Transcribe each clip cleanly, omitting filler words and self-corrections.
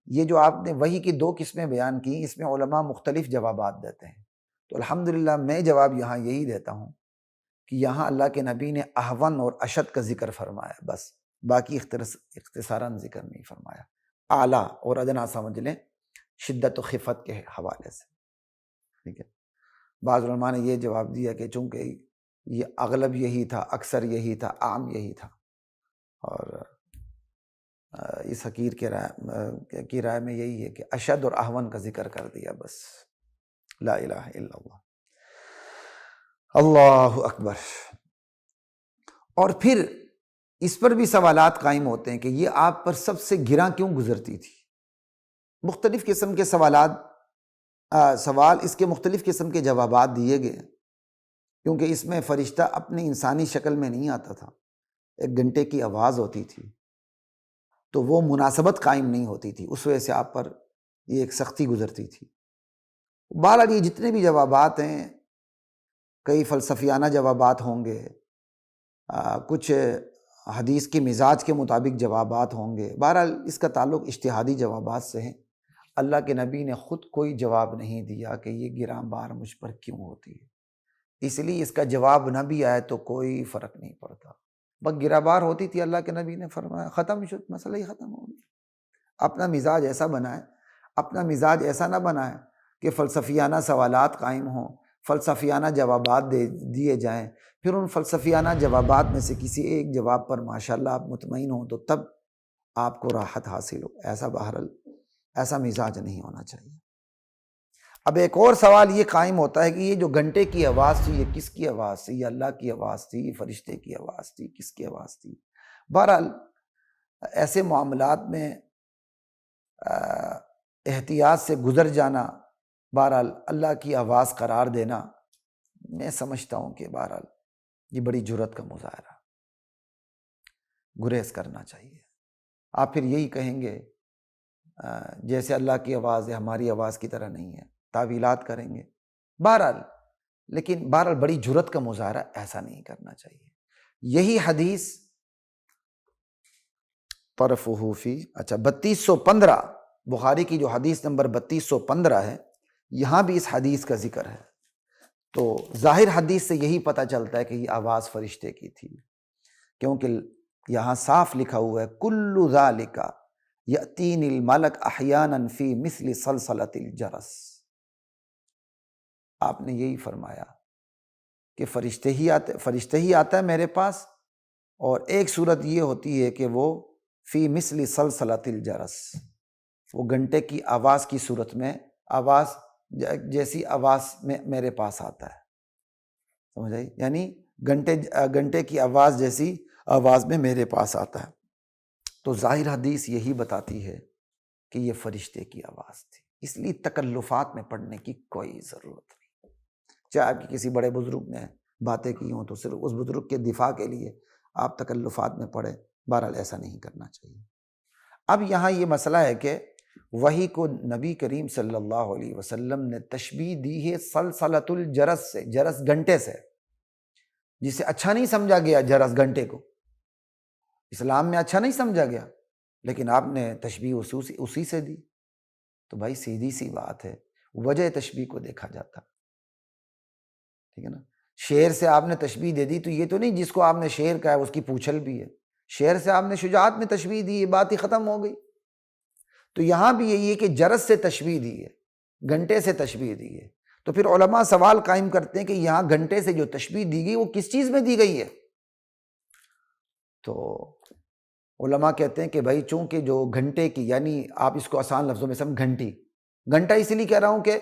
یہ جو آپ نے وحی کی 2 قسمیں بیان کی، اس میں علماء مختلف جوابات دیتے ہیں، تو الحمدللہ میں جواب یہاں یہی دیتا ہوں کہ یہاں اللہ کے نبی نے احون اور اشد کا ذکر فرمایا، بس باقی اختصاراً ذکر نہیں فرمایا۔ اعلیٰ اور ادنا سمجھ لیں شدت و خفت کے حوالے سے، ٹھیک ہے۔ بعض علماء نے یہ جواب دیا کہ چونکہ یہ اغلب یہی تھا، اکثر یہی تھا، عام یہی تھا، اور اس حقیر کی رائے میں یہی ہے کہ اشد اور احون کا ذکر کر دیا بس۔ لا الہ الا اللہ، اللہ اکبر۔ اور پھر اس پر بھی سوالات قائم ہوتے ہیں کہ یہ آپ پر سب سے گراں کیوں گزرتی تھی؟ مختلف قسم کے سوال اس کے مختلف قسم کے جوابات دیے گئے، کیونکہ اس میں فرشتہ اپنی انسانی شکل میں نہیں آتا تھا، ایک گھنٹے کی آواز ہوتی تھی، تو وہ مناسبت قائم نہیں ہوتی تھی، اس وجہ سے آپ پر یہ ایک سختی گزرتی تھی۔ بہرحال یہ جتنے بھی جوابات ہیں، کئی فلسفیانہ جوابات ہوں گے، کچھ حدیث کے مزاج کے مطابق جوابات ہوں گے، بہرحال اس کا تعلق اجتہادی جوابات سے ہے۔ اللہ کے نبی نے خود کوئی جواب نہیں دیا کہ یہ گراں بار مجھ پر کیوں ہوتی ہے، اس لیے اس کا جواب نہ بھی آئے تو کوئی فرق نہیں پڑتا، بس گراں بار ہوتی تھی، اللہ کے نبی نے فرمایا، ختم شد، مسئلہ ہی ختم ہو گیا۔ اپنا مزاج ایسا بنائے، اپنا مزاج ایسا نہ بنائے کہ فلسفیانہ سوالات قائم ہوں، فلسفیانہ جوابات دیے جائیں، پھر ان فلسفیانہ جوابات میں سے کسی ایک جواب پر ماشاءاللہ آپ مطمئن ہوں تو تب آپ کو راحت حاصل ہو، ایسا بہرحال ایسا مزاج نہیں ہونا چاہیے۔ اب ایک اور سوال یہ قائم ہوتا ہے کہ یہ جو گھنٹے کی آواز تھی، یہ کس کی آواز تھی؟ یہ اللہ کی آواز تھی، یہ فرشتے کی آواز تھی، کس کی آواز تھی؟ بہرحال ایسے معاملات میں احتیاط سے گزر جانا، بہرحال اللہ کی آواز قرار دینا، میں سمجھتا ہوں کہ بہرحال یہ بڑی جرأت کا مظاہرہ، گریز کرنا چاہیے۔ آپ پھر یہی کہیں گے جیسے اللہ کی آواز ہے، ہماری آواز کی طرح نہیں ہے، تعویلات کریں گے، لیکن بہرحال بڑی جرأت کا مظاہرہ ایسا نہیں کرنا چاہیے۔ یہی حدیث طرفہ فی 3215 بخاری کی جو حدیث نمبر 3215 ہے، یہاں بھی اس حدیث کا ذکر ہے، تو ظاہر حدیث سے یہی پتہ چلتا ہے کہ یہ آواز فرشتے کی تھی، کیونکہ یہاں صاف لکھا ہوا ہے کل ذالک یأتین الملک احیانا فی مثل صلصلۃ الجرس۔ آپ نے یہی فرمایا کہ فرشتے ہی آتا ہے میرے پاس، اور ایک صورت یہ ہوتی ہے کہ وہ فی مثل صلصلۃ الجرس، وہ گھنٹے کی آواز کی صورت میں، آواز جیسی آواز میں میرے پاس آتا ہے، سمجھ آئی؟ یعنی گھنٹے کی آواز جیسی آواز میں میرے پاس آتا ہے۔ تو ظاہر حدیث یہی بتاتی ہے کہ یہ فرشتے کی آواز تھی، اس لیے تکلفات میں پڑھنے کی کوئی ضرورت نہیں۔ چاہے آپ کسی بڑے بزرگ نے باتیں کی ہوں تو صرف اس بزرگ کے دفاع کے لیے آپ تکلفات میں پڑھیں، بہرحال ایسا نہیں کرنا چاہیے۔ اب یہاں یہ مسئلہ ہے کہ وحی کو نبی کریم صلی اللہ علیہ وسلم نے تشبیہ دی ہے سلسلۃ الجرس سے، جرس گھنٹے سے، جسے اچھا نہیں سمجھا گیا، جرس گھنٹے کو اسلام میں اچھا نہیں سمجھا گیا، لیکن آپ نے تشبیہ اسی سے دی، تو بھائی سیدھی سی بات ہے، وجہ تشبیہ کو دیکھا جاتا، ٹھیک ہے نا؟ شیر سے آپ نے تشبیہ دے دی تو یہ تو نہیں جس کو آپ نے شیر کہا ہے اس کی پوچھل بھی ہے، شیر سے آپ نے شجاعت میں تشبیہ دی، یہ بات ہی ختم ہو گئی۔ تو یہاں بھی یہی ہے کہ جرس سے تشبیہ دی ہے، گھنٹے سے تشبیہ دی ہے، تو پھر علماء سوال قائم کرتے ہیں کہ یہاں گھنٹے سے جو تشبیہ دی گئی وہ کس چیز میں دی گئی ہے؟ تو علماء کہتے ہیں کہ بھائی چونکہ جو گھنٹے کی، یعنی آپ اس کو آسان لفظوں میں سمجھ، گھنٹہ اس لیے کہہ رہا ہوں کہ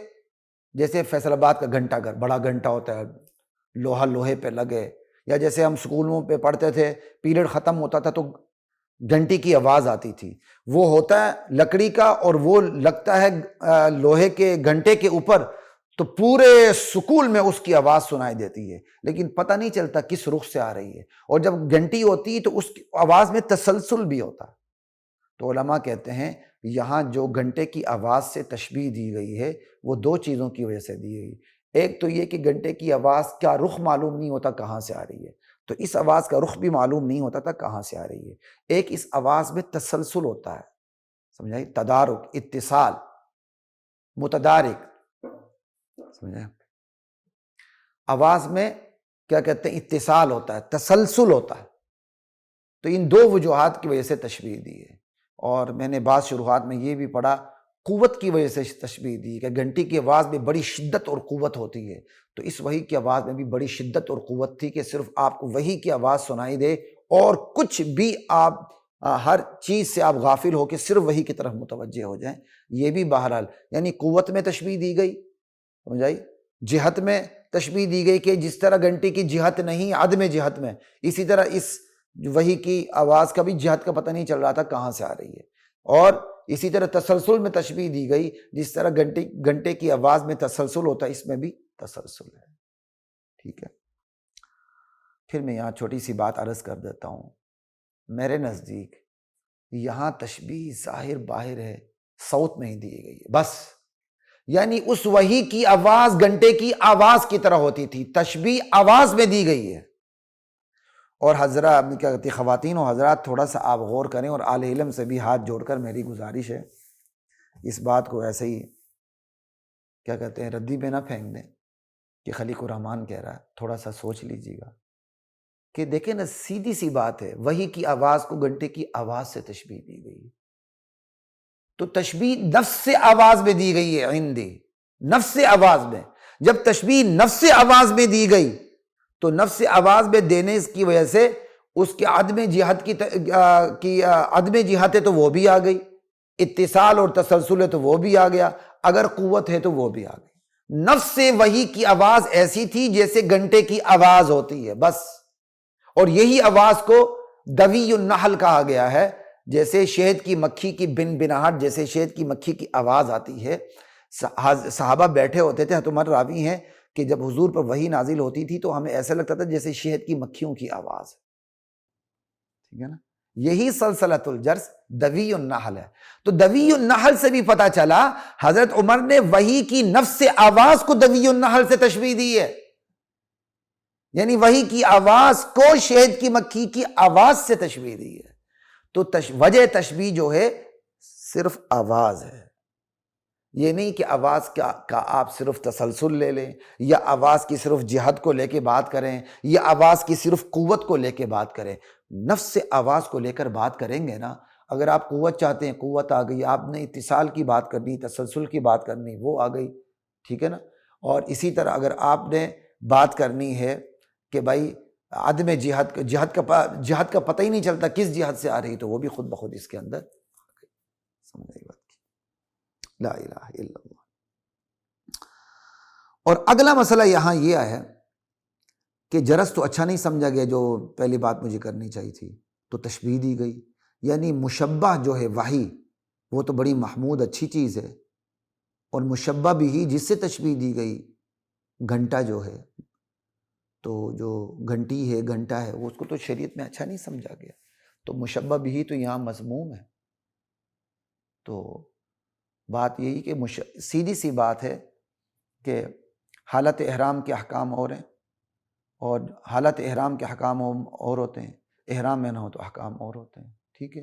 جیسے فیصل آباد کا گھنٹہ گھر بڑا گھنٹہ ہوتا ہے، لوہا لوہے پہ لگے، یا جیسے ہم سکولوں پہ پڑھتے تھے، پیریڈ ختم ہوتا تھا تو گھنٹی کی آواز آتی تھی، وہ ہوتا ہے لکڑی کا اور وہ لگتا ہے لوہے کے گھنٹے کے اوپر، تو پورے سکول میں اس کی آواز سنائی دیتی ہے، لیکن پتہ نہیں چلتا کس رخ سے آ رہی ہے، اور جب گھنٹی ہوتی ہے تو اس کی آواز میں تسلسل بھی ہوتا ہے۔ تو علماء کہتے ہیں یہاں جو گھنٹے کی آواز سے تشبیہ دی گئی ہے وہ دو چیزوں کی وجہ سے دی گئی، ایک تو یہ کہ گھنٹے کی آواز کا رخ معلوم نہیں ہوتا کہاں سے آ رہی ہے، تو اس آواز کا رخ بھی معلوم نہیں ہوتا تھا کہاں سے آ رہی ہے، ایک اس آواز میں تسلسل ہوتا ہے، سمجھائی؟ تدارک، اتصال، متدارک، سمجھے؟ آواز میں کیا کہتے ہیں؟ اتصال ہوتا ہے، تسلسل ہوتا ہے. تو ان دو وجوہات کی وجہ سے تشبیہ دی ہے. اور میں نے بعض شروحات میں یہ بھی پڑھا، قوت کی وجہ سے تشبیہ دی کہ گھنٹی کی آواز میں بڑی شدت اور قوت ہوتی ہے، تو اس وحی کی آواز میں بھی بڑی شدت اور قوت تھی کہ صرف آپ کو وحی کی آواز سنائی دے اور کچھ بھی آپ ہر چیز سے آپ غافل ہو کے صرف وحی کی طرف متوجہ ہو جائیں. یہ بھی بہرحال یعنی قوت میں تشبیہ دی گئی، سمجھائی؟ جہت میں تشبیہ دی گئی کہ جس طرح گھنٹی کی جہت نہیں عدم جہت میں، اسی طرح اس وحی کی آواز کا بھی جہت کا پتہ نہیں چل رہا تھا کہاں سے آ رہی ہے. اور اسی طرح تسلسل میں تشبیہ دی گئی، جس طرح گھنٹے کی آواز میں تسلسل ہوتا ہے اس میں بھی تسلسل ہے. ٹھیک ہے. پھر میں یہاں چھوٹی سی بات عرض کر دیتا ہوں. میرے نزدیک یہاں تشبیہ ظاہر باہر ہے، صوت میں ہی دی گئی ہے بس. یعنی اس وحی کی آواز گھنٹے کی آواز کی طرح ہوتی تھی، تشبیہ آواز میں دی گئی ہے. اور حضرات کیا کہتی، خواتین و حضرات، تھوڑا سا آپ غور کریں اور اہل علم سے بھی ہاتھ جوڑ کر میری گزارش ہے، اس بات کو ایسے ہی کیا کہتے ہیں ردی پہ نہ پھینک دیں کہ خلیق الرحمن کہہ رہا ہے. تھوڑا سا سوچ لیجیے گا کہ دیکھیں نا، سیدھی سی بات ہے، وحی کی آواز کو گھنٹے کی آواز سے تشبیہ دی گئی. تو تشبیہ نفس آواز میں دی گئی ہے، عندی نفس آواز میں. جب تشبیہ نفس آواز میں دی گئی تو نفس آواز میں دینے کی وجہ سے اس کے عدم جہت کی عدم جہت ہے تو وہ بھی آ گئی، اتصال اور تسلسل ہے تو وہ بھی آ گیا، اگر قوت ہے تو وہ بھی آ گئی. نفس وحی کی آواز ایسی تھی جیسے گھنٹے کی آواز ہوتی ہے بس. اور یہی آواز کو دوی النحل کہا گیا ہے. جیسے شہد کی مکھی کی بن بناہٹ، جیسے شہد کی مکھی کی آواز آتی ہے. صحابہ بیٹھے ہوتے تھے، حضرت عمر راوی ہیں کہ جب حضور پر وحی نازل ہوتی تھی تو ہمیں ایسا لگتا تھا جیسے شہد کی مکھیوں کی آواز ہے. ٹھیک ہے نا؟ یہی سلسلۃ الجرس دوی النحل ہے. تو دوی النحل سے بھی پتہ چلا حضرت عمر نے وحی کی نفس آواز کو دوی النحل سے تشبیہ دی ہے. یعنی وحی کی آواز کو شہد کی مکھی کی آواز سے تشبیہ دی ہے. تو وجہ تشبیہ جو ہے صرف آواز ہے. یہ نہیں کہ آواز کا آپ صرف تسلسل لے لیں، یا آواز کی صرف جہت کو لے کے بات کریں، یا آواز کی صرف قوت کو لے کے بات کریں. نفس آواز کو لے کر بات کریں گے نا. اگر آپ قوت چاہتے ہیں، قوت آ گئی. آپ نے اتصال کی بات کرنی، تسلسل کی بات کرنی، وہ آ گئی. ٹھیک ہے نا؟ اور اسی طرح اگر آپ نے بات کرنی ہے کہ بھائی عدم جہت کا پتہ ہی نہیں چلتا کس جہت سے آ رہی، تو وہ بھی خود بخود اس کے اندر سمجھ آئی بات کی. لا الہ الا اللہ. اور اگلا مسئلہ یہاں یہ ہے کہ جرس تو اچھا نہیں سمجھا گیا، جو پہلی بات مجھے کرنی چاہیے تھی، تو تشبیہ دی گئی. یعنی مشبہ جو ہے وحی، وہ تو بڑی محمود اچھی چیز ہے، اور مشبہ بھی جس سے تشبیہ دی گئی گھنٹا جو ہے، تو جو گھنٹی ہے، گھنٹہ ہے، وہ اس کو تو شریعت میں اچھا نہیں سمجھا گیا. تو مشبہ بھی تو یہاں مذموم ہے. تو بات یہی کہ سیدھی سی بات ہے کہ حالت احرام کے احکام اور ہیں، اور حالت احرام کے احکام اور ہوتے ہیں، احرام میں نہ ہو تو احکام اور ہوتے ہیں. ٹھیک ہے.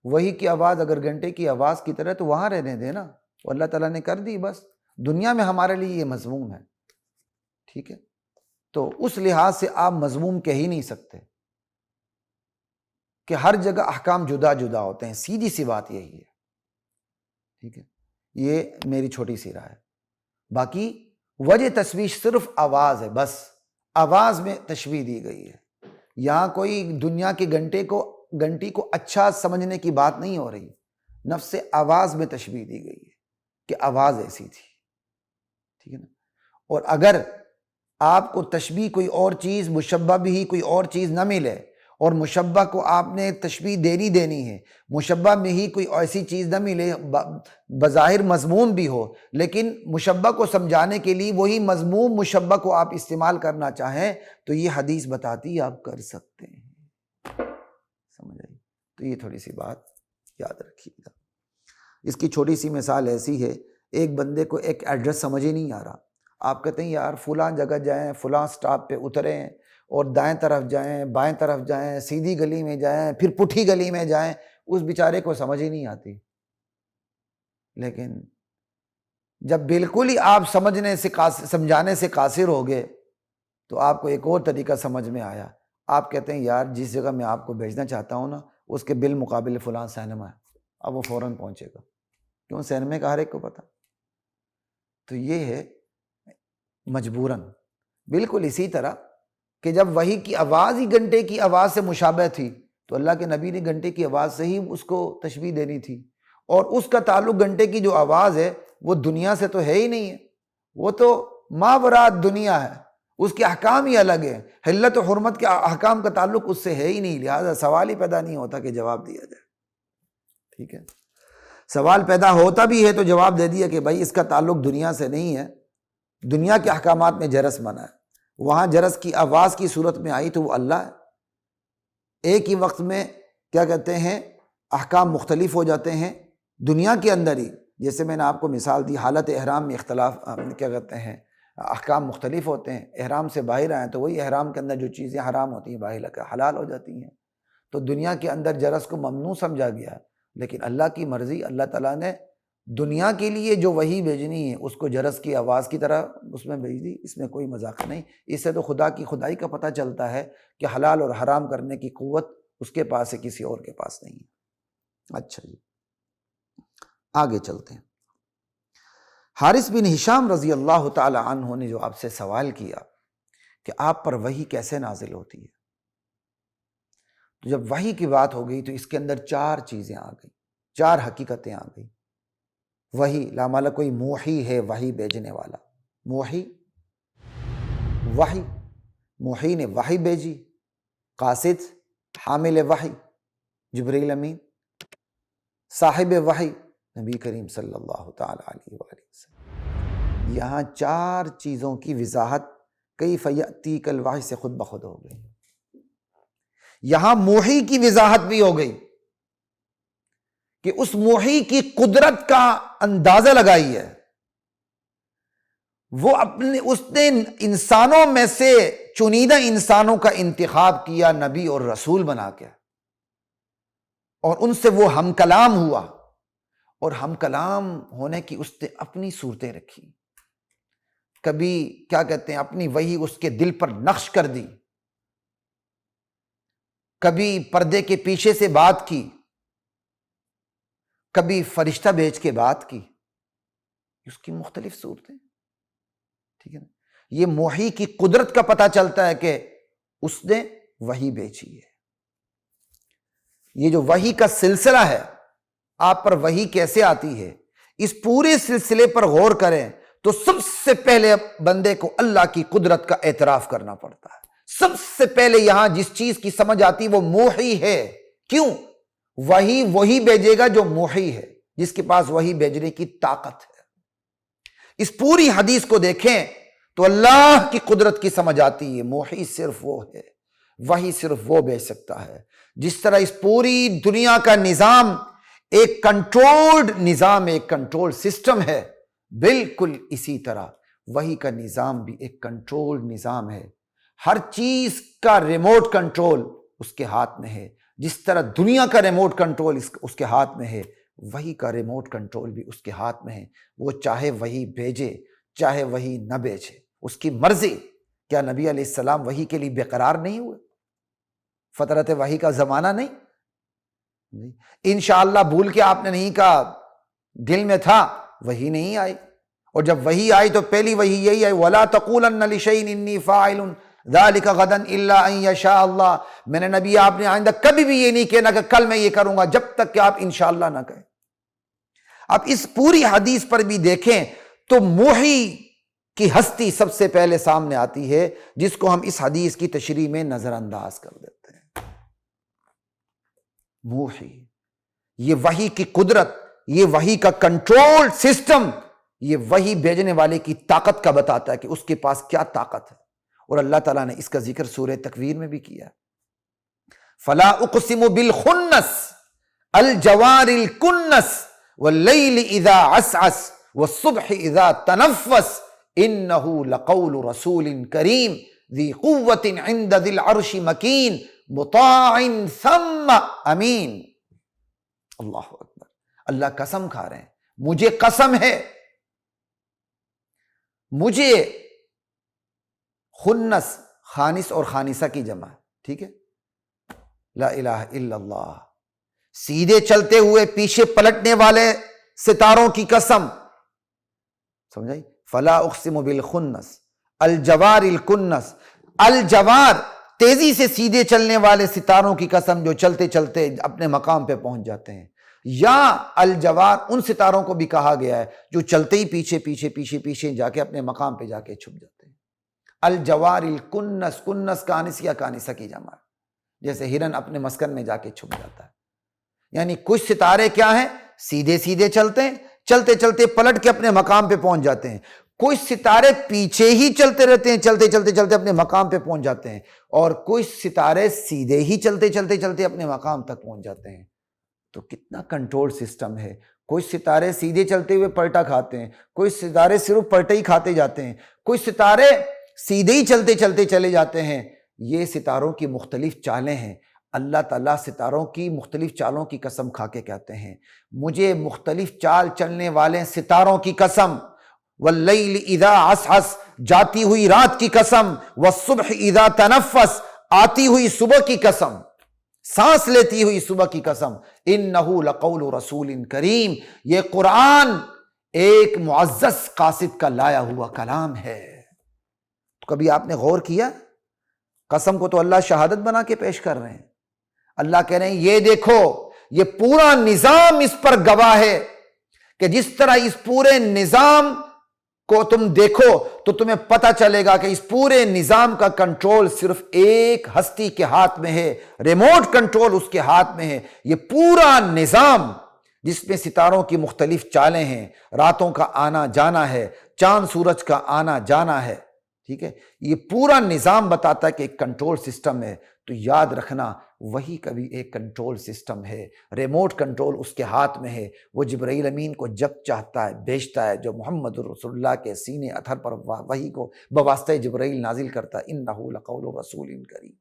وہی کی آواز اگر گھنٹے کی آواز کی طرح تو وہاں رہنے دے نا، وہ اللہ تعالیٰ نے کر دی بس. دنیا میں ہمارے لیے یہ مذموم ہے. ٹھیک ہے. تو اس لحاظ سے آپ مذموم کہہ ہی نہیں سکتے کہ ہر جگہ احکام جدا جدا ہوتے ہیں. سیدھی سی بات یہی ہے. ٹھیک ہے. یہ میری چھوٹی سی رائے ہے. باقی وجہ تشبیہ صرف آواز ہے بس. آواز میں تشبیہ دی گئی ہے. یہاں کوئی دنیا کے گھنٹی کو اچھا سمجھنے کی بات نہیں ہو رہی. نفس آواز میں تشبیہ دی گئی ہے کہ آواز ایسی تھی. ٹھیک ہے نا. اور اگر آپ کو تشبیہ کوئی اور چیز، مشبہ بھی کوئی اور چیز نہ ملے، اور مشبہ کو آپ نے تشبیہ دینی ہے، مشبہ میں ہی کوئی ایسی چیز نہ ملے بظاہر مضمون بھی ہو، لیکن مشبہ کو سمجھانے کے لیے وہی مضمون مشبہ کو آپ استعمال کرنا چاہیں تو یہ حدیث بتاتی آپ کر سکتے ہیں. سمجھ آئی؟ تو یہ تھوڑی سی بات یاد رکھیے گا. اس کی چھوٹی سی مثال ایسی ہے، ایک بندے کو ایک ایڈریس سمجھ ہی نہیں آ رہا. آپ کہتے ہیں یار فلاں جگہ جائیں، فلاں سٹاپ پہ اتریں، اور دائیں طرف جائیں، بائیں طرف جائیں، سیدھی گلی میں جائیں، پھر پٹھی گلی میں جائیں. اس بیچارے کو سمجھ ہی نہیں آتی. لیکن جب بالکل ہی آپ سمجھانے سے قاصر ہو گئے تو آپ کو ایک اور طریقہ سمجھ میں آیا. آپ کہتے ہیں یار جس جگہ میں آپ کو بھیجنا چاہتا ہوں نا اس کے بالمقابل فلاں سینما ہے, اب وہ فوراً پہنچے گا. کیوں؟ سینمے کا ہر ایک کو پتا. تو یہ ہے مجبوراً. بالکل اسی طرح کہ جب وحی کی آواز ہی گھنٹے کی آواز سے مشابہ تھی تو اللہ کے نبی نے گھنٹے کی آواز سے ہی اس کو تشبیہ دینی تھی, اور اس کا تعلق گھنٹے کی جو آواز ہے وہ دنیا سے تو ہے ہی نہیں ہے, وہ تو ماوراء دنیا ہے, اس کے احکام ہی الگ ہے. حلت و حرمت کے احکام کا تعلق اس سے ہے ہی نہیں, لہٰذا سوال ہی پیدا نہیں ہوتا کہ جواب دیا جائے. ٹھیک ہے, سوال پیدا ہوتا بھی ہے تو جواب دے دیا کہ بھائی اس کا تعلق دنیا سے نہیں ہے, دنیا کے احکامات میں جرس منع ہے. وہاں جرس کی آواز کی صورت میں آئی تو وہ اللہ ہے. ایک ہی وقت میں کیا کہتے ہیں احکام مختلف ہو جاتے ہیں دنیا کے اندر ہی. جیسے میں نے آپ کو مثال دی, حالت احرام میں اختلاف کیا کہتے ہیں احکام مختلف ہوتے ہیں. احرام سے باہر آئیں تو وہی احرام کے اندر جو چیزیں حرام ہوتی ہیں باہر لگا حلال ہو جاتی ہیں. تو دنیا کے اندر جرس کو ممنوع سمجھا گیا, لیکن اللہ کی مرضی, اللہ تعالیٰ نے دنیا کے لیے جو وحی بھیجنی ہے اس کو جرس کی آواز کی طرح اس میں بھیج دی. اس میں کوئی مذاق نہیں. اس سے تو خدا کی خدائی کا پتہ چلتا ہے کہ حلال اور حرام کرنے کی قوت اس کے پاس ہے, کسی اور کے پاس نہیں ہے. اچھا جی آگے چلتے ہیں. حارث بن ہشام رضی اللہ تعالی عنہ نے جو آپ سے سوال کیا کہ آپ پر وحی کیسے نازل ہوتی ہے, تو جب وحی کی بات ہو گئی تو اس کے اندر 4 چیزیں آ گئی, 4 حقیقتیں آ گئی. وحی لامالا کوئی موحی ہے, وحی بھیجنے والا. موحی وحی, موحی نے وحی بھیجی. قاصد حامل وحی جبریل امین. صاحب وحی نبی کریم صلی اللہ تعالی علیہ وآلہ وسلم. یہاں 4 چیزوں کی وضاحت کیف یأتیک الوحی سے خود بخود ہو گئی. یہاں موحی کی وضاحت بھی ہو گئی کہ اس موحی کی قدرت کا اندازہ لگائی ہے. وہ اس نے انسانوں میں سے چنیدہ انسانوں کا انتخاب کیا نبی اور رسول بنا کے, اور ان سے وہ ہم کلام ہوا, اور ہم کلام ہونے کی اس نے اپنی صورتیں رکھی. کبھی کیا کہتے ہیں اپنی وحی اس کے دل پر نقش کر دی, کبھی پردے کے پیچھے سے بات کی, کبھی فرشتہ بھیج کے بات کی. اس کی مختلف صورتیں. ٹھیک ہے نا, یہ موحی کی قدرت کا پتہ چلتا ہے کہ اس نے وحی بھیجی ہے. یہ جو وحی کا سلسلہ ہے, آپ پر وحی کیسے آتی ہے, اس پورے سلسلے پر غور کریں تو سب سے پہلے بندے کو اللہ کی قدرت کا اعتراف کرنا پڑتا ہے. سب سے پہلے یہاں جس چیز کی سمجھ آتی وہ موحی ہے. کیوں؟ وحی وہی بھیجے گا جو موحی ہے, جس کے پاس وحی بھیجنے کی طاقت ہے. اس پوری حدیث کو دیکھیں تو اللہ کی قدرت کی سمجھ آتی ہے. موحی صرف وہ ہے, وحی صرف وہ بھیج سکتا ہے. جس طرح اس پوری دنیا کا نظام ایک کنٹرولڈ نظام, ایک کنٹرول سسٹم ہے, بالکل اسی طرح وحی کا نظام بھی ایک کنٹرولڈ نظام ہے. ہر چیز کا ریموٹ کنٹرول اس کے ہاتھ میں ہے. جس طرح دنیا کا ریموٹ کنٹرول اس کے ہاتھ میں ہے, وحی کا ریموٹ کنٹرول بھی اس کے ہاتھ میں ہے. وہ چاہے وحی بھیجے چاہے وحی نہ بھیجے, اس کی مرضی. کیا نبی علیہ السلام وحی کے لیے بے قرار نہیں ہوئے؟ فترت وحی کا زمانہ نہیں. انشاءاللہ بھول کے آپ نے نہیں کہا, دل میں تھا, وحی نہیں آئی. اور جب وحی آئی تو پہلی وحی یہی آئی, وَلَا تَقُولَنَّ لِشَيْءٍ إِنِّي فَاعِلٌ ذَلِكَ غَدًا إِلَّا أَن يَشَاءَ اللَّهُ. میں نے نبی آپ نے آئندہ کبھی بھی یہ نہیں کہنا کہ کل میں یہ کروں گا, جب تک کہ آپ انشاءاللہ نہ کہیں. اب اس پوری حدیث پر بھی دیکھیں تو موحی کی ہستی سب سے پہلے سامنے آتی ہے, جس کو ہم اس حدیث کی تشریح میں نظر انداز کر دیتے ہیں. موحی, یہ وحی کی قدرت, یہ وحی کا کنٹرول سسٹم, یہ وحی بھیجنے والے کی طاقت کا بتاتا ہے کہ اس کے پاس کیا طاقت ہے. اور اللہ تعالیٰ نے اس کا ذکر سورہ تکویر میں بھی کیا. فلا اقسم بالخنس الجوار الکنس واللیل اذا عسعس والصبح اذا تنفس انہ لقول رسول کریم ذی قوت عند ذی العرش مکین مطاع ثم امین. اللہ اکبر. اللہ قسم کھا رہے ہیں مجھے قسم ہے، مجھے خنس، خانس اور خانسہ کی جمع، ٹھیک ہے، لا الہ الا اللہ، سیدھے چلتے ہوئے پیچھے پلٹنے والے ستاروں کی قسم، سمجھائی، فلا اقسم بالخنس الجوار الکنس، الجوار تیزی سے سیدھے چلنے والے ستاروں کی قسم جو چلتے چلتے اپنے مقام پہ پہنچ جاتے ہیں، یا الجوار ان ستاروں کو بھی کہا گیا ہے جو چلتے ہی پیچھے پیچھے پیچھے پیچھے جا کے اپنے مقام پہ جا کے چھپ جاتے ہیں۔ الجوار الکنس، کنس کانس یا کانسہ کی جمع، جیسے ہرن اپنے مسکن میں جا کے چھپ جاتا ہے۔ یعنی کچھ ستارے کیا ہیں، سیدھے سیدھے چلتے ہیں، چلتے چلتے پلٹ کے اپنے مقام پہ پہنچ جاتے ہیں، کچھ ستارے پیچھے ہی چلتے رہتے ہیں، چلتے چلتے چلتے اپنے مقام پہ پہنچ جاتے ہیں، اور کچھ ستارے سیدھے ہی چلتے چلتے چلتے اپنے مقام تک پہنچ جاتے ہیں۔ تو کتنا کنٹرول سسٹم ہے، کچھ ستارے سیدھے چلتے ہوئے پلٹا کھاتے ہیں، کچھ ستارے صرف پلٹے ہی کھاتے جاتے ہیں، کچھ ستارے سیدھے ہی چلتے چلتے چلے جاتے ہیں۔ یہ ستاروں کی مختلف چالیں ہیں۔ اللہ تعالیٰ ستاروں کی مختلف چالوں کی قسم کھا کے کہتے ہیں، مجھے مختلف چال چلنے والے ستاروں کی قسم، واللیل اذا عسعس، جاتی ہوئی رات کی قسم، والصبح اذا تنفس، آتی ہوئی صبح کی قسم، سانس لیتی ہوئی صبح کی قسم، انہ لقول رسول کریم، یہ قرآن ایک معزز قاصد کا لایا ہوا کلام ہے۔ تو کبھی آپ نے غور کیا، قسم کو تو اللہ شہادت بنا کے پیش کر رہے ہیں، اللہ کہہ رہے ہیں یہ دیکھو، یہ پورا نظام اس پر گواہ ہے کہ جس طرح اس پورے نظام کو تم دیکھو تو تمہیں پتہ چلے گا کہ اس پورے نظام کا کنٹرول صرف ایک ہستی کے ہاتھ میں ہے، ریموٹ کنٹرول اس کے ہاتھ میں ہے۔ یہ پورا نظام جس میں ستاروں کی مختلف چالیں ہیں، راتوں کا آنا جانا ہے، چاند سورج کا آنا جانا ہے، ٹھیک ہے، یہ پورا نظام بتاتا ہے کہ ایک کنٹرول سسٹم ہے۔ تو یاد رکھنا وہی کبھی ایک کنٹرول سسٹم ہے، ریموٹ کنٹرول اس کے ہاتھ میں ہے، وہ جبرائیل امین کو جب چاہتا ہے بھیجتا ہے، جو محمد رسول اللہ کے سینے اطہر پر وحی کو بواسطہ جبرائیل نازل کرتا ہے، انہ لقول رسول کریم،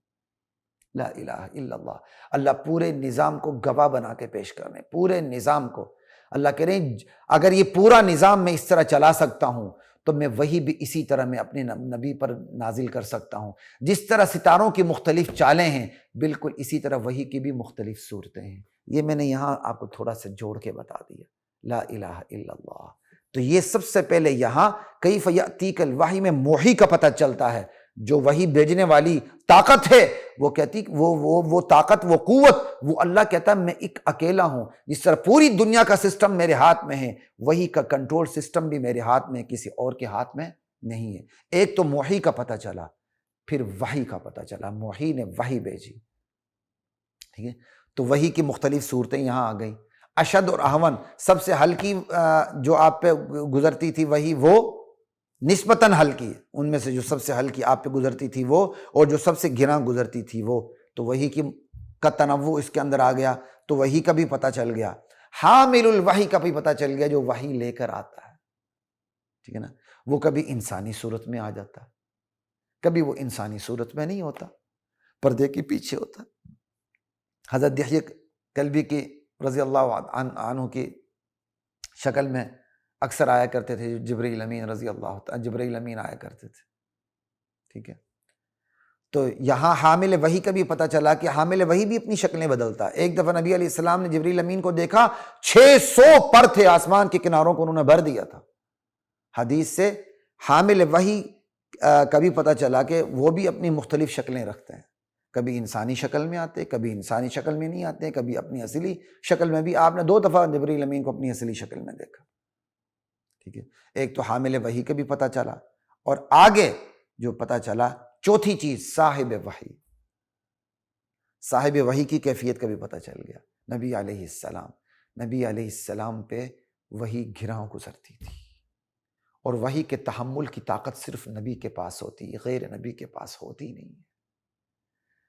لا الہ الا اللہ۔ اللہ پورے نظام کو گواہ بنا کے پیش کر رہے ہیں، پورے نظام کو۔ اللہ کہہ رہے ہیں اگر یہ پورا نظام میں اس طرح چلا سکتا ہوں تو میں وہی بھی اسی طرح میں اپنے نبی پر نازل کر سکتا ہوں۔ جس طرح ستاروں کی مختلف چالیں ہیں، بالکل اسی طرح وحی کی بھی مختلف صورتیں ہیں۔ یہ میں نے یہاں آپ کو تھوڑا سا جوڑ کے بتا دیا، لا الہ الا اللہ۔ تو یہ سب سے پہلے یہاں کیف یأتیک الوحی میں موحی کا پتہ چلتا ہے، جو وحی بھیجنے والی طاقت ہے، وہ کہتی وہ طاقت، وہ قوت، وہ اللہ کہتا ہے میں ایک اکیلا ہوں۔ جس طرح پوری دنیا کا سسٹم میرے ہاتھ میں ہے، وحی کا کنٹرول سسٹم بھی میرے ہاتھ میں، کسی اور کے ہاتھ میں نہیں ہے۔ ایک تو موحی کا پتہ چلا، پھر وحی کا پتہ چلا، موحی نے وحی بھیجی، ٹھیک ہے۔ تو وحی کی مختلف صورتیں یہاں آ گئیں۔ اشد اور اہون، سب سے ہلکی جو آپ پہ گزرتی تھی وحی، وہ نسبتاً ہلکی، ان میں سے جو سب سے ہلکی آپ پہ گزرتی تھی وہ، اور جو سب سے گھنا گزرتی تھی وہ، تو وحی کا تنوع اس کے اندر آ گیا، تو وحی کا بھی پتہ چل گیا۔ حامل الوحی کا بھی پتہ چل گیا، جو وحی لے کر آتا ہے، ٹھیک ہے نا۔ وہ کبھی انسانی صورت میں آ جاتا ہے، کبھی وہ انسانی صورت میں نہیں ہوتا، پردے کے پیچھے ہوتا ہے۔ حضرت دحیہ کلبی کی رضی اللہ عنہ کی شکل میں اکثر آیا کرتے تھے جبرائیل امین رضی اللہ تعالیٰ، جبرائیل امین آیا کرتے تھے، ٹھیک ہے۔ تو یہاں حامل وحی کا بھی پتہ چلا کہ حامل وحی بھی اپنی شکلیں بدلتا ہے۔ ایک دفعہ نبی علیہ السلام نے جبرائیل امین کو دیکھا، 600 پر تھے آسمان کے کناروں کو انہوں نے بھر دیا تھا۔ حدیث سے حامل وحی کا بھی پتہ چلا کہ وہ بھی اپنی مختلف شکلیں رکھتے ہیں، کبھی انسانی شکل میں آتے، کبھی انسانی شکل میں نہیں آتے، کبھی اپنی اصلی شکل میں بھی۔ آپ نے 2 دفعہ جبرائیل امین کو اپنی اصلی شکل میں دیکھا، ٹھیک ہے۔ ایک تو حامل وحی کا بھی پتہ چلا، اور آگے جو پتہ چلا چوتھی چیز صاحب وحی، صاحب وحی کی کیفیت کا بھی پتہ چل گیا۔ نبی علیہ السلام پہ وحی گھراؤ گزرتی تھی، اور وحی کے تحمل کی طاقت صرف نبی کے پاس ہوتی ہے، غیر نبی کے پاس ہوتی نہیں ہے۔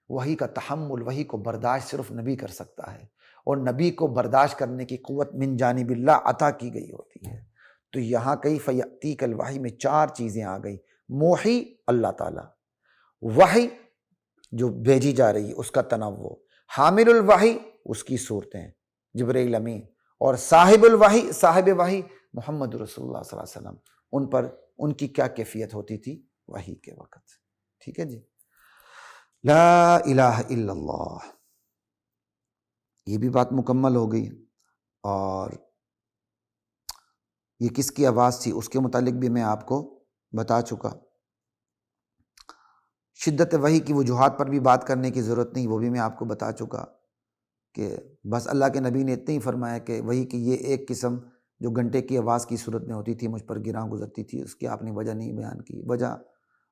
وحی کا تحمل، وحی کو برداشت صرف نبی کر سکتا ہے، اور نبی کو برداشت کرنے کی قوت من جانب اللہ عطا کی گئی ہوتی ہے۔ تو یہاں کیف یأتیک الوحی میں 4 چیزیں آ گئی، موحی اللہ تعالیٰ، وحی جو بھیجی جا رہی ہے اس کا تنوع، حامل الوحی اس کی صورتیں جبرائیل امین، اور صاحب الوحی، صاحب وحی محمد رسول اللہ صلی اللہ علیہ وسلم، ان پر ان کی کیا کیفیت ہوتی تھی وحی کے وقت. ٹھیک ہے جی. لا الہ الا اللہ، یہ بھی بات مکمل ہو گئی. اور یہ کس کی آواز تھی اس کے متعلق بھی میں آپ کو بتا چکا. شدت وحی کی وجوہات پر بھی بات کرنے کی ضرورت نہیں، وہ بھی میں آپ کو بتا چکا کہ بس اللہ کے نبی نے اتنا ہی فرمایا کہ وحی کی یہ ایک قسم جو گھنٹے کی آواز کی صورت میں ہوتی تھی مجھ پر گراں گزرتی تھی، اس کی آپ نے وجہ نہیں بیان کی. وجہ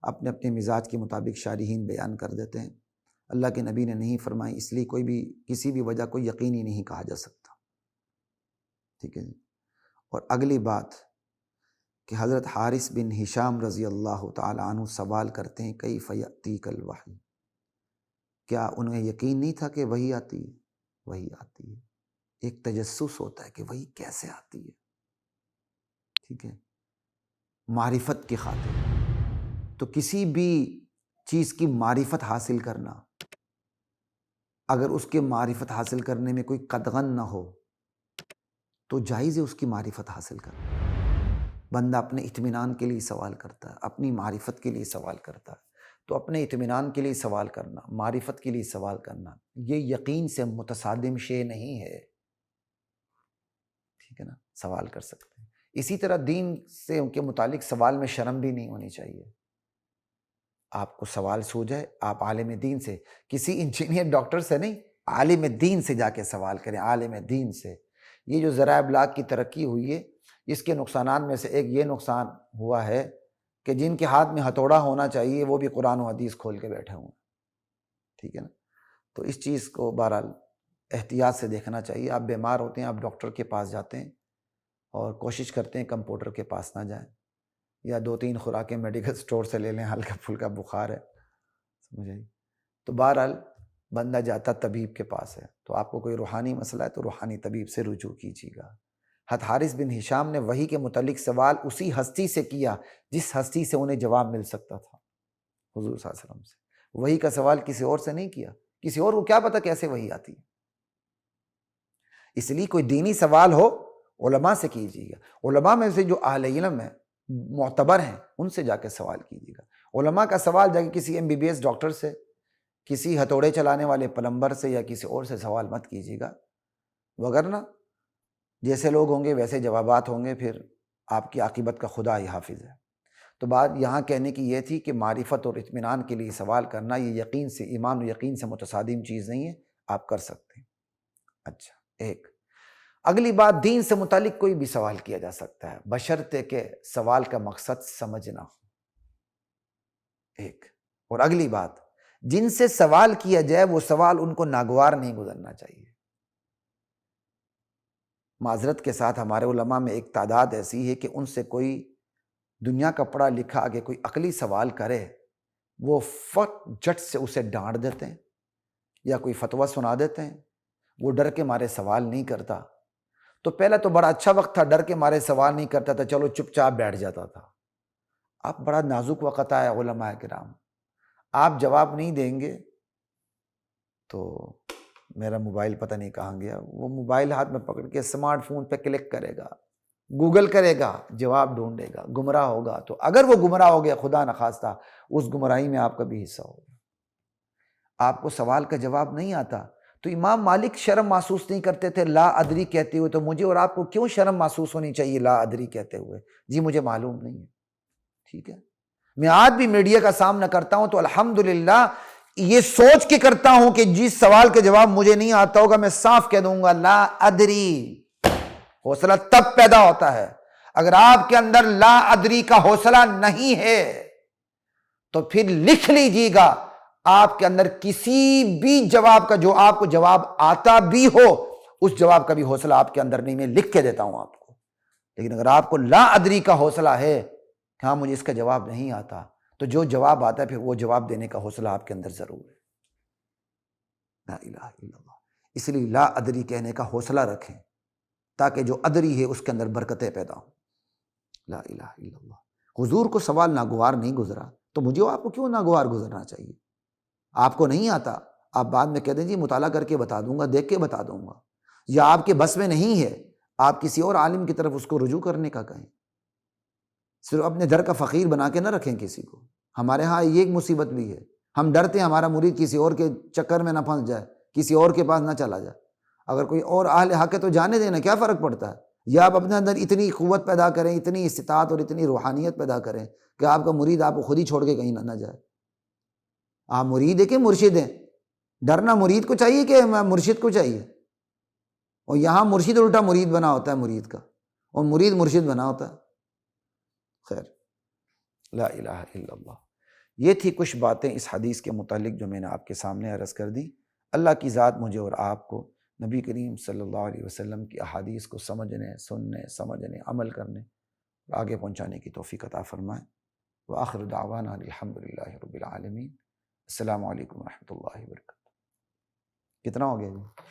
اپنے اپنے مزاج کے مطابق شارحین بیان کر دیتے ہیں. اللہ کے نبی نے نہیں فرمائی، اس لیے کوئی بھی کسی بھی وجہ کو یقینی نہیں کہا جا سکتا. ٹھیک ہے جی. اور اگلی بات کہ حضرت حارث بن ہشام رضی اللہ تعالی عنہ سوال کرتے ہیں کیف یأتیک الوحی، کیا انہیں یقین نہیں تھا کہ وحی آتی ہے؟ وحی آتی ہے. ایک تجسس ہوتا ہے کہ وحی کیسے آتی ہے. ٹھیک ہے، معرفت کی خاطر. تو کسی بھی چیز کی معرفت حاصل کرنا، اگر اس کے معرفت حاصل کرنے میں کوئی قدغن نہ ہو تو جائز ہے اس کی معرفت حاصل کرنا. بندہ اپنے اطمینان کے لیے سوال کرتا ہے، اپنی معرفت کے لیے سوال کرتا ہے. تو اپنے اطمینان کے لیے سوال کرنا، معرفت کے لیے سوال کرنا، یہ یقین سے متصادم شے نہیں ہے. ٹھیک ہے نا، سوال کر سکتے ہیں. اسی طرح دین سے ان کے متعلق سوال میں شرم بھی نہیں ہونی چاہیے. آپ کو سوال سوچ جائے، آپ عالم دین سے، کسی انجینئر ڈاکٹر سے نہیں، عالم دین سے جا کے سوال کریں. عالم دین سے. یہ جو ذرائع ابلاغ کی ترقی ہوئی ہے، اس کے نقصانات میں سے ایک یہ نقصان ہوا ہے کہ جن کے ہاتھ میں ہتھوڑا ہونا چاہیے وہ بھی قرآن و حدیث کھول کے بیٹھے ہوئے. ٹھیک ہے نا. تو اس چیز کو بہرحال احتیاط سے دیکھنا چاہیے. آپ بیمار ہوتے ہیں، آپ ڈاکٹر کے پاس جاتے ہیں اور کوشش کرتے ہیں کمپاؤنڈر کے پاس نہ جائیں، یا 2-3 خوراکیں میڈیکل سٹور سے لے لیں، ہلکا پھلکا بخار ہے، سمجھے. تو بہرحال بندہ جاتا طبیب کے پاس ہے. تو آپ کو کوئی روحانی مسئلہ ہے تو روحانی طبیب سے رجوع کیجیے گا. حضرت حارث بن ہشام نے وحی کے متعلق سوال اسی ہستی سے کیا جس ہستی سے انہیں جواب مل سکتا تھا، حضور صلی اللہ علیہ وسلم سے. وحی کا سوال کسی اور سے نہیں کیا. کسی اور کو کیا پتا کیسے وحی آتی ہے. اس لیے کوئی دینی سوال ہو علماء سے کیجیے گا. علماء میں سے جو اہل علم ہیں، معتبر ہیں، ان سے جا کے سوال کیجیے گا. علماء کا سوال جا کے کسی MBBS ڈاکٹر سے، کسی ہتھوڑے چلانے والے پلمبر سے یا کسی اور سے سوال مت کیجیے گا. وگرنہ جیسے لوگ ہوں گے ویسے جوابات ہوں گے، پھر آپ کی عاقبت کا خدا ہی حافظ ہے. تو بات یہاں کہنے کی یہ تھی کہ معرفت اور اطمینان کے لیے سوال کرنا یہ یقین سے، ایمان و یقین سے متصادم چیز نہیں ہے، آپ کر سکتے ہیں. اچھا، ایک اگلی بات، دین سے متعلق کوئی بھی سوال کیا جا سکتا ہے بشرطے کہ سوال کا مقصد سمجھنا ہو. ایک اور اگلی بات، جن سے سوال کیا جائے وہ سوال ان کو ناگوار نہیں گزرنا چاہیے. معذرت کے ساتھ ہمارے علماء میں ایک تعداد ایسی ہے کہ ان سے کوئی دنیا کا پڑھا لکھا آگے کوئی عقلی سوال کرے، وہ فٹ جٹ سے اسے ڈانٹ دیتے ہیں یا کوئی فتویٰ سنا دیتے ہیں. وہ ڈر کے مارے سوال نہیں کرتا. تو پہلے تو بڑا اچھا وقت تھا، ڈر کے مارے سوال نہیں کرتا تھا، چلو چپ چاپ بیٹھ جاتا تھا. اب بڑا نازک وقت آیا علماء کرام، آپ جواب نہیں دیں گے تو میرا موبائل پتہ نہیں کہاں گیا. وہ موبائل ہاتھ میں پکڑ کے اسمارٹ فون پہ کلک کرے گا، گوگل کرے گا، جواب ڈھونڈے گا، گمراہ ہوگا. تو اگر وہ گمراہ ہو گیا خدا نخواستہ، اس گمراہی میں آپ کا بھی حصہ ہوگا. آپ کو سوال کا جواب نہیں آتا تو امام مالک شرم محسوس نہیں کرتے تھے لا ادری کہتے ہوئے. تو مجھے اور آپ کو کیوں شرم محسوس ہونی چاہیے لا ادری کہتے ہوئے؟ جی مجھے معلوم نہیں ہے. ٹھیک ہے، میں آج بھی میڈیا کا سامنا کرتا ہوں تو الحمدللہ یہ سوچ کے کرتا ہوں کہ جس سوال کا جواب مجھے نہیں آتا ہوگا میں صاف کہہ دوں گا لا ادری. حوصلہ تب پیدا ہوتا ہے اگر آپ کے اندر لا ادری کا حوصلہ نہیں ہے. تو پھر لکھ لیجیے گا، آپ کے اندر کسی بھی جواب کا، جو آپ کو جواب آتا بھی ہو، اس جواب کا بھی حوصلہ آپ کے اندر نہیں. میں لکھ کے دیتا ہوں آپ کو. لیکن اگر آپ کو لا ادری کا حوصلہ ہے کہ ہاں مجھے اس کا جواب نہیں آتا، تو جو جواب آتا ہے پھر وہ جواب دینے کا حوصلہ آپ کے اندر ضرور ہے. لا الہ الا اللہ. اس لیے لا ادری کہنے کا حوصلہ رکھیں تاکہ جو ادری ہے اس کے اندر برکتیں پیدا ہوں. لا الہ الا اللہ. حضور کو سوال ناگوار نہیں گزرا تو مجھے آپ کو کیوں ناگوار گزرنا چاہیے؟ آپ کو نہیں آتا، آپ بعد میں کہہ دیں جی مطالعہ کر کے بتا دوں گا، دیکھ کے بتا دوں گا، یا آپ کے بس میں نہیں ہے، آپ کسی اور عالم کی طرف اس کو رجوع کرنے کا کہیں، صرف اپنے در کا فقیر بنا کے نہ رکھیں کسی کو۔ ہمارے ہاں یہ ایک مصیبت بھی ہے، ہم ڈرتے ہیں ہمارا مرید کسی اور کے چکر میں نہ پھنس جائے، کسی اور کے پاس نہ چلا جائے۔ اگر کوئی اور اہل حق ہے تو جانے دینا، کیا فرق پڑتا ہے؟ یا آپ اپنے اندر اتنی قوت پیدا کریں، اتنی استطاعت اور اتنی روحانیت پیدا کریں کہ آپ کا مرید آپ کو خود ہی چھوڑ کے کہیں نہ جائے۔ آپ مرید ہے کہ مرشد ہیں؟ ڈرنا مرید کو چاہیے کہ مرشد کو چاہیے؟ اور یہاں مرشد الٹا مرید بنا ہوتا ہے مرید کا، اور مرید مرشد بنا ہوتا ہے۔ خیر، لا الہ الا اللہ۔ یہ تھی کچھ باتیں اس حدیث کے متعلق جو میں نے آپ کے سامنے عرض کر دی۔ اللہ کی ذات مجھے اور آپ کو نبی کریم صلی اللہ علیہ وسلم کی احادیث کو سمجھنے، سننے، سمجھنے، عمل کرنے اور آگے پہنچانے کی توفیق عطا فرمائے۔ وآخر دعوانا الحمد للہ رب العالمین۔ السلام علیکم ورحمۃ اللہ وبرکاتہ۔ کتنا ہو گیا جی؟